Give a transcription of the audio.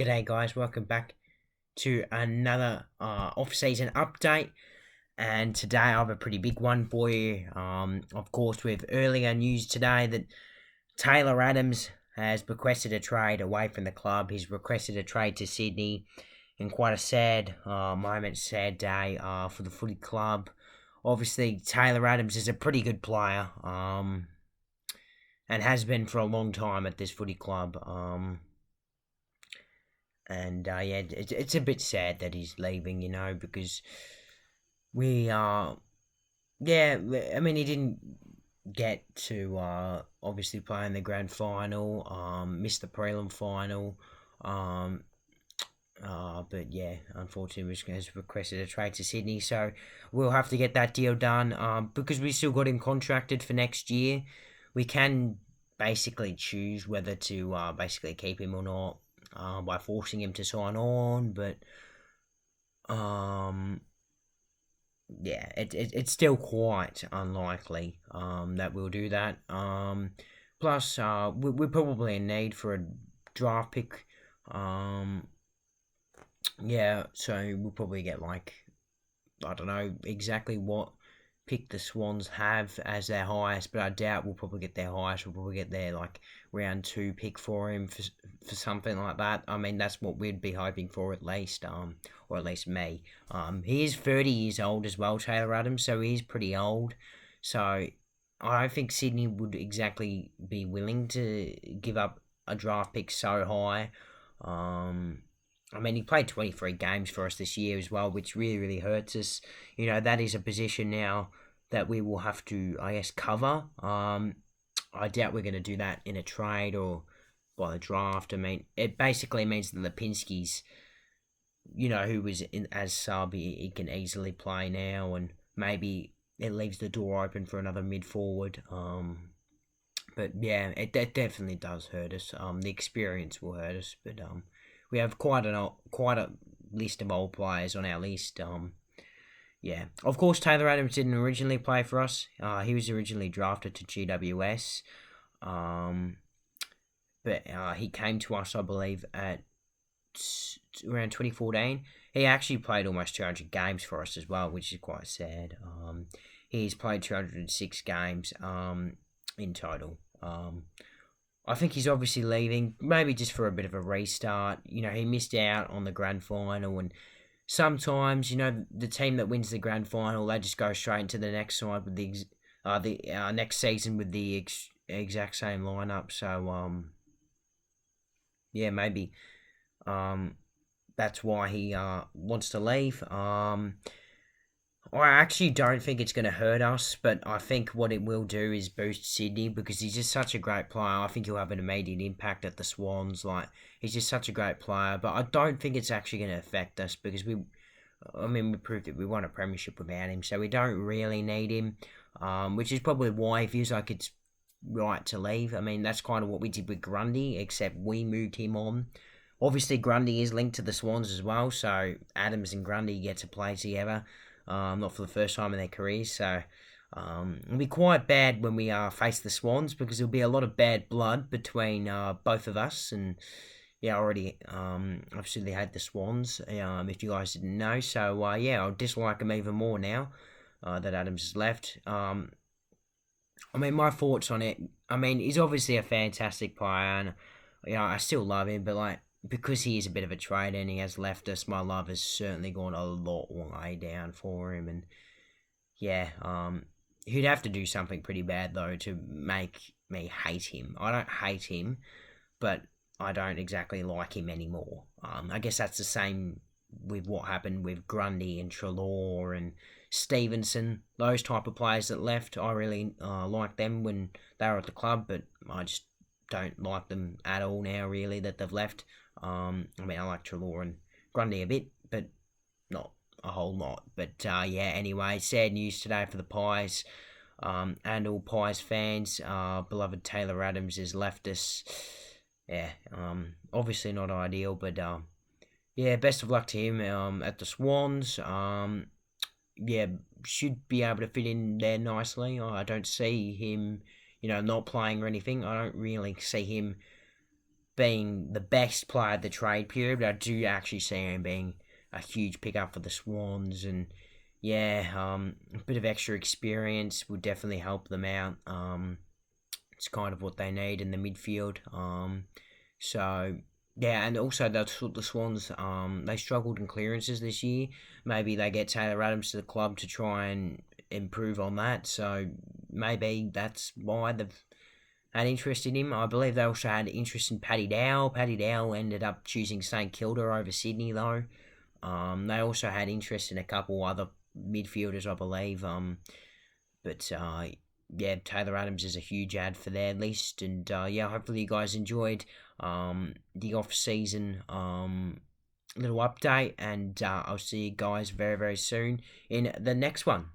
G'day guys, welcome back to another off-season update, and today I have a pretty big one for you. Of course, with earlier news today that Taylor Adams has requested a trade away from the club. He's requested a trade to Sydney in quite a sad moment, sad day for the footy club. Obviously, Taylor Adams is a pretty good player, and has been for a long time at this footy club. And yeah, it's a bit sad that he's leaving, because we yeah, I mean he didn't get to obviously play in the grand final, missed the prelim final, um, but yeah, unfortunately has requested a trade to Sydney, so we'll have to get that deal done. Because we still got him contracted for next year, we can basically choose whether to basically keep him or not. By forcing him to sign on, but yeah, it's still quite unlikely that we'll do that. Plus, we're probably in need for a draft pick. Yeah, so we'll probably get I don't know exactly what pick the Swans have as their highest, but I doubt we'll probably get their highest. We'll probably get their round 2 pick for him for something like that. I mean, that's what we'd be hoping for at least, or at least me. He is 30 years old as well, Taylor Adams, so he is pretty old. So I don't think Sydney would exactly be willing to give up a draft pick so high. I mean, he played 23 games for us this year as well, which really, really hurts us. That is a position now that we will have to, I guess, cover. I doubt we're going to do that in a trade or by the draft. I mean, it basically means that Lipinski's, who was in as sub, he can easily play now, and maybe it leaves the door open for another mid forward. But yeah, it definitely does hurt us. The experience will hurt us, but we have quite a list of old players on our list. Yeah, of course Taylor Adams didn't originally play for us. He was originally drafted to GWS, but he came to us, I believe, at around 2014. He actually played almost 200 games for us as well, which is quite sad. He's played 206 games in total. I think he's obviously leaving, maybe just for a bit of a restart. He missed out on the grand final, and sometimes, the team that wins the grand final, they just go straight into the next side with the next season with the exact same lineup. So yeah, maybe that's why he wants to leave. I actually don't think it's going to hurt us, but I think what it will do is boost Sydney because he's just such a great player. I think he'll have an immediate impact at the Swans. He's just such a great player, but I don't think it's actually going to affect us because we proved that we won a premiership without him, so we don't really need him, which is probably why he feels like it's right to leave. I mean, that's kind of what we did with Grundy, except we moved him on. Obviously, Grundy is linked to the Swans as well, so Adams and Grundy get to play together. Not for the first time in their careers, so it'll be quite bad when we face the Swans because there'll be a lot of bad blood between both of us. And yeah, I already absolutely hate the Swans. If you guys didn't know, so yeah, I'll dislike them even more now that Adams has left. I mean, my thoughts on it. I mean, he's obviously a fantastic player, and I still love him, but because he is a bit of a traitor and he has left us, my love has certainly gone a lot way down for him. And yeah, he'd have to do something pretty bad though to make me hate him. I don't hate him, but I don't exactly like him anymore. I guess that's the same with what happened with Grundy and Treloar and Stevenson. Those type of players that left, I really liked them when they were at the club, but I just don't like them at all now, really, that they've left. I mean, I like Treloar and Grundy a bit, but not a whole lot. But yeah, anyway, sad news today for the Pies and all Pies fans. Beloved Taylor Adams has left us. Yeah, obviously not ideal, but yeah, best of luck to him at the Swans. Yeah, should be able to fit in there nicely. I don't see him, not playing or anything. I don't really see him being the best player of the trade period, but I do actually see him being a huge pickup for the Swans, and yeah, a bit of extra experience would definitely help them out. It's kind of what they need in the midfield. So yeah, and also the Swans, they struggled in clearances this year. Maybe they get Taylor Adams to the club to try and improve on that. So maybe that's why they've had interest in him. I believe they also had interest in Paddy Dow. Paddy Dow ended up choosing St Kilda over Sydney though. They also had interest in a couple other midfielders, I believe. But yeah, Taylor Adams is a huge ad for their list, and yeah, hopefully you guys enjoyed the off season little update, and I'll see you guys very very soon in the next one.